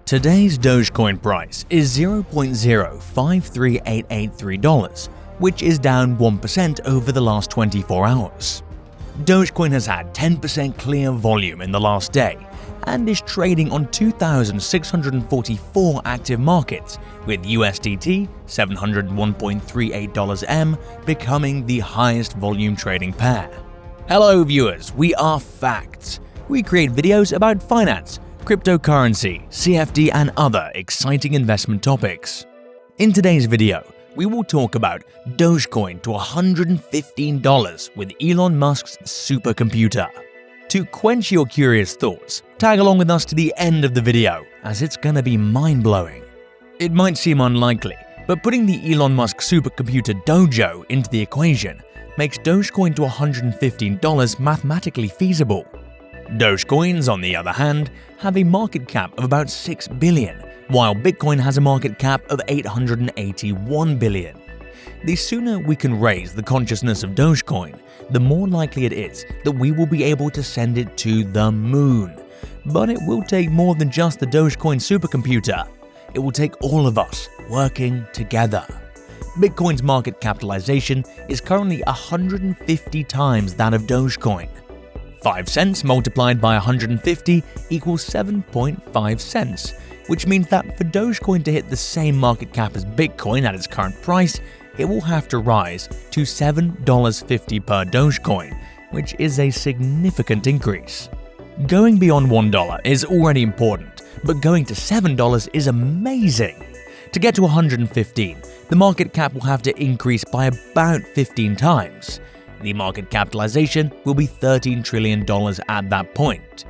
Today's Dogecoin price is $0.053883, which is down 1% over the last 24 hours. Dogecoin has had 10% clear volume in the last day and is trading on 2,644 active markets, with USDT $701.38 becoming the highest volume trading pair. Hello viewers, we are Facts. We create videos about finance, cryptocurrency, CFD and other exciting investment topics. In today's video, we will talk about Dogecoin to $115 with Elon Musk's supercomputer. To quench your curious thoughts, tag along with us to the end of the video, as it's gonna be mind-blowing. It might seem unlikely, but putting the Elon Musk supercomputer Doge into the equation makes Dogecoin to $115 mathematically feasible. Dogecoins, on the other hand, have a market cap of about $6 billion, while Bitcoin has a market cap of $881 billion. The sooner we can raise the consciousness of Dogecoin, the more likely it is that we will be able to send it to the moon. But it will take more than just the Dogecoin supercomputer. It will take all of us working together. Bitcoin's market capitalization is currently 150 times that of Dogecoin. 5 cents multiplied by 150 equals 7.5 cents, which means that for Dogecoin to hit the same market cap as Bitcoin at its current price, it will have to rise to $7.50 per Dogecoin, which is a significant increase. Going beyond $1 is already important, but going to $7 is amazing. To get to 115, the market cap will have to increase by about 15 times. The market capitalization will be $13 trillion at that point.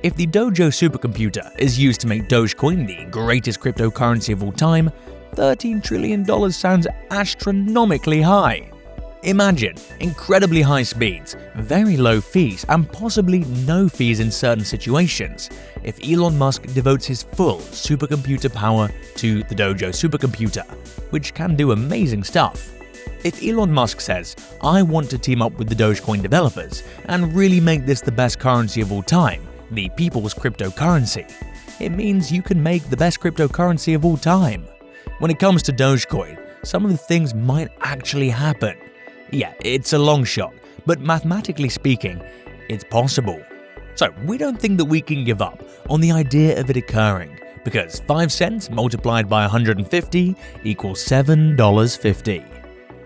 If the Doge supercomputer is used to make Dogecoin the greatest cryptocurrency of all time, $13 trillion sounds astronomically high. Imagine incredibly high speeds, very low fees, and possibly no fees in certain situations if Elon Musk devotes his full supercomputer power to the Doge supercomputer, which can do amazing stuff. If Elon Musk says, "I want to team up with the Dogecoin developers and really make this the best currency of all time, the people's cryptocurrency," it means you can make the best cryptocurrency of all time. When it comes to Dogecoin, some of the things might actually happen. Yeah, it's a long shot, but mathematically speaking, it's possible. So we don't think that we can give up on the idea of it occurring, because 5 cents multiplied by 150 equals $7.50.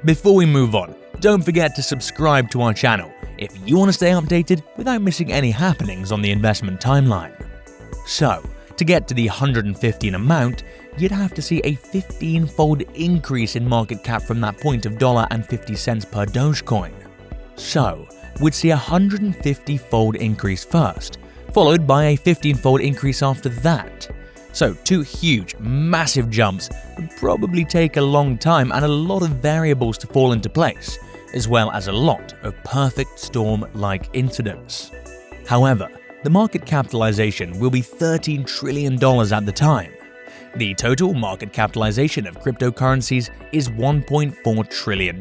Before we move on, don't forget to subscribe to our channel if you want to stay updated without missing any happenings on the investment timeline. So, to get to the 115 amount, you'd have to see a 15-fold increase in market cap from that point of $1.50 per Dogecoin. So, we'd see a 150-fold increase first, followed by a 15-fold increase after that. So 2 huge, massive jumps would probably take a long time and a lot of variables to fall into place, as well as a lot of perfect storm-like incidents. However, the market capitalization will be $13 trillion at the time. The total market capitalization of cryptocurrencies is $1.4 trillion.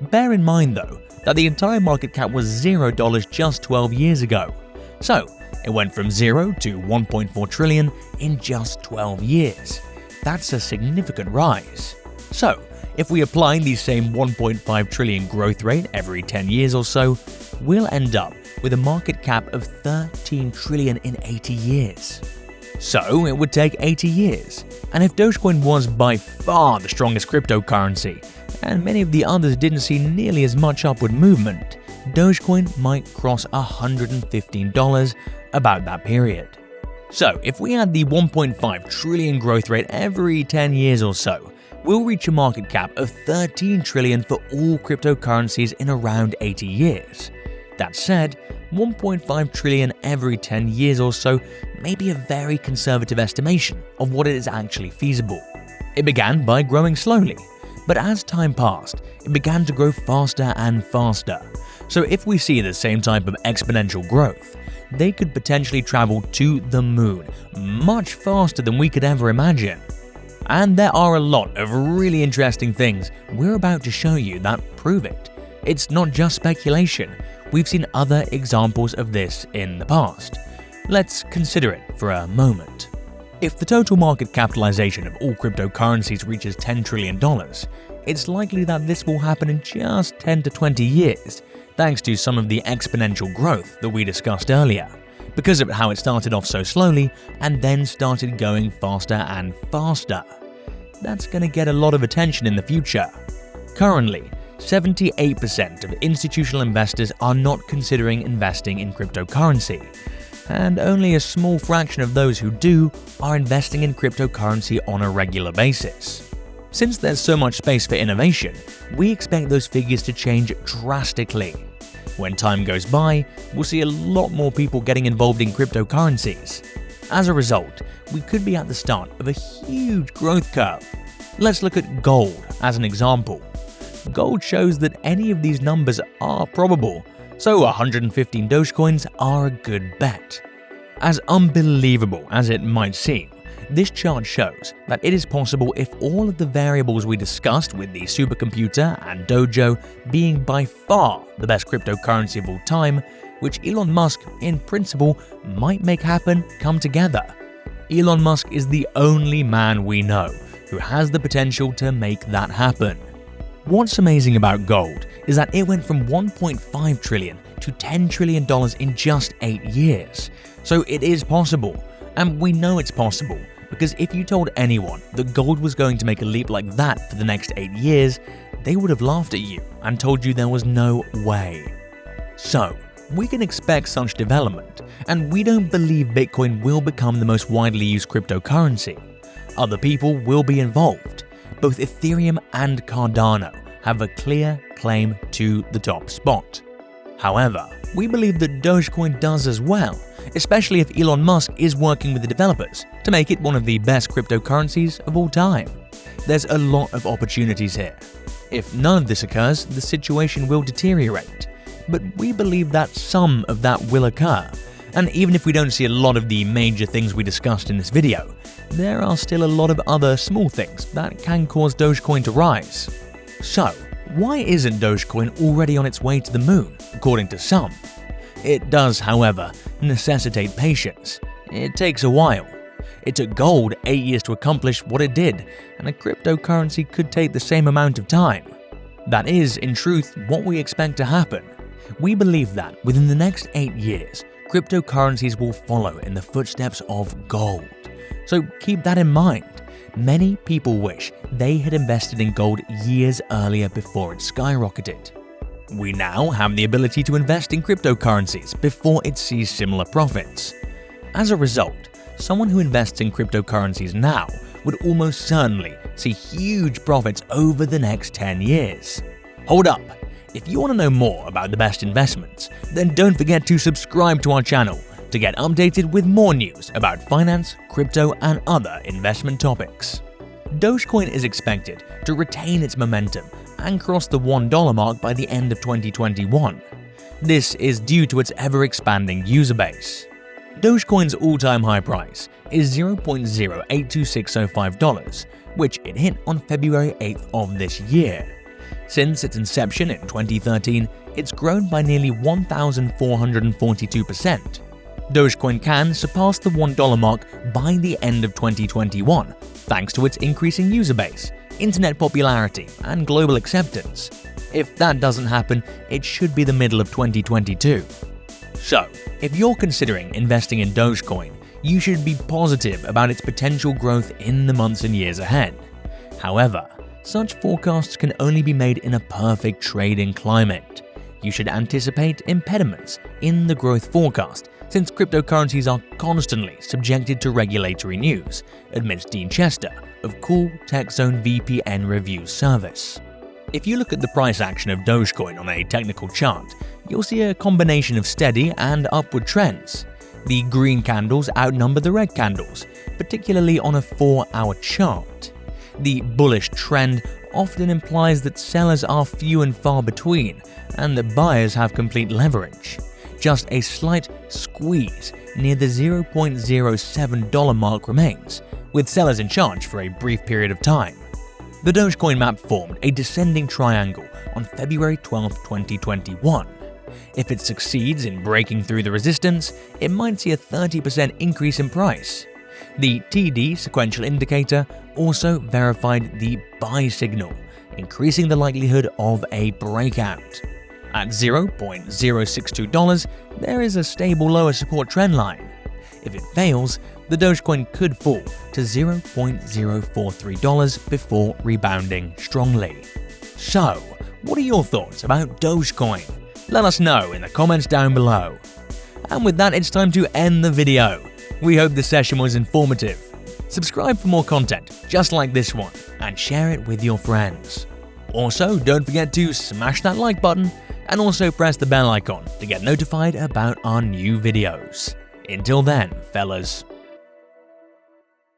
Bear in mind though, that the entire market cap was $0 just 12 years ago. So, it went from 0 to 1.4 trillion in just 12 years. That's a significant rise. So, if we apply the same 1.5 trillion growth rate every 10 years or so, we'll end up with a market cap of 13 trillion in 80 years. So, it would take 80 years. And if Dogecoin was by far the strongest cryptocurrency, and many of the others didn't see nearly as much upward movement, Dogecoin might cross $115 about that period. So if we add the 1.5 trillion growth rate every 10 years or so, we'll reach a market cap of 13 trillion for all cryptocurrencies in around 80 years. That said, 1.5 trillion every 10 years or so may be a very conservative estimation of what is actually feasible. It began by growing slowly, but as time passed, it began to grow faster and faster. So if we see the same type of exponential growth, they could potentially travel to the moon much faster than we could ever imagine. And there are a lot of really interesting things we're about to show you that prove it. It's not just speculation, we've seen other examples of this in the past. Let's consider it for a moment. If the total market capitalization of all cryptocurrencies reaches $10 trillion, it's likely that this will happen in just 10 to 20 years, thanks to some of the exponential growth that we discussed earlier, because of how it started off so slowly and then started going faster and faster. That's going to get a lot of attention in the future. Currently, 78% of institutional investors are not considering investing in cryptocurrency, and only a small fraction of those who do are investing in cryptocurrency on a regular basis. Since there's so much space for innovation, we expect those figures to change drastically. When time goes by, we'll see a lot more people getting involved in cryptocurrencies. As a result, we could be at the start of a huge growth curve. Let's look at gold as an example. Gold shows that any of these numbers are probable, so 115 Dogecoins are a good bet. As unbelievable as it might seem, this chart shows that it is possible if all of the variables we discussed, with the supercomputer and Dojo being by far the best cryptocurrency of all time, which Elon Musk, in principle, might make happen, come together. Elon Musk is the only man we know who has the potential to make that happen. What's amazing about gold is that it went from $1.5 trillion to $10 trillion in just 8 years. So it is possible, and we know it's possible because if you told anyone that gold was going to make a leap like that for the next 8 years, they would have laughed at you and told you there was no way. So, we can expect such development, and we don't believe Bitcoin will become the most widely used cryptocurrency. Other people will be involved. Both Ethereum and Cardano have a clear claim to the top spot. However, we believe that Dogecoin does as well, especially if Elon Musk is working with the developers to make it one of the best cryptocurrencies of all time. There's a lot of opportunities here. If none of this occurs, the situation will deteriorate. But we believe that some of that will occur. And even if we don't see a lot of the major things we discussed in this video, there are still a lot of other small things that can cause Dogecoin to rise. So, why isn't Dogecoin already on its way to the moon, according to some? It does, however, necessitate patience. It takes a while. It took gold 8 years to accomplish what it did, and a cryptocurrency could take the same amount of time. That is, in truth, what we expect to happen. We believe that within the next 8 years, cryptocurrencies will follow in the footsteps of gold. So keep that in mind. Many people wish they had invested in gold years earlier before it skyrocketed. We now have the ability to invest in cryptocurrencies before it sees similar profits. As a result, someone who invests in cryptocurrencies now would almost certainly see huge profits over the next 10 years. Hold up! If you want to know more about the best investments, then don't forget to subscribe to our channel to get updated with more news about finance, crypto, and other investment topics. Dogecoin is expected to retain its momentum and cross the $1 mark by the end of 2021. This is due to its ever-expanding user base. Dogecoin's all-time high price is $0.082605, which it hit on February 8th of this year. Since its inception in 2013, it's grown by nearly 1,442%. Dogecoin can surpass the $1 mark by the end of 2021, thanks to its increasing user base, internet popularity, and global acceptance. If that doesn't happen, it should be the middle of 2022. So, if you're considering investing in Dogecoin, you should be positive about its potential growth in the months and years ahead. However, such forecasts can only be made in a perfect trading climate. You should anticipate impediments in the growth forecast, since cryptocurrencies are constantly subjected to regulatory news, admits Dean Chester of 𝐾𝐎𝐿 VPN Review Service. If you look at the price action of Dogecoin on a technical chart, you'll see a combination of steady and upward trends. The green candles outnumber the red candles, particularly on a 4-hour chart. The bullish trend often implies that sellers are few and far between, and that buyers have complete leverage. Just a slight squeeze near the $0.07 mark remains, with sellers in charge for a brief period of time. The Dogecoin map formed a descending triangle on February 12, 2021. If it succeeds in breaking through the resistance, it might see a 30% increase in price. The TD sequential indicator also verified the buy signal, increasing the likelihood of a breakout. At $0.062, there is a stable lower support trend line. If it fails, the Dogecoin could fall to $0.043 before rebounding strongly. So, what are your thoughts about Dogecoin? Let us know in the comments down below. And with that, it's time to end the video. We hope the session was informative. Subscribe for more content just like this one and share it with your friends. Also, don't forget to smash that like button and also press the bell icon to get notified about our new videos. Until then, fellas.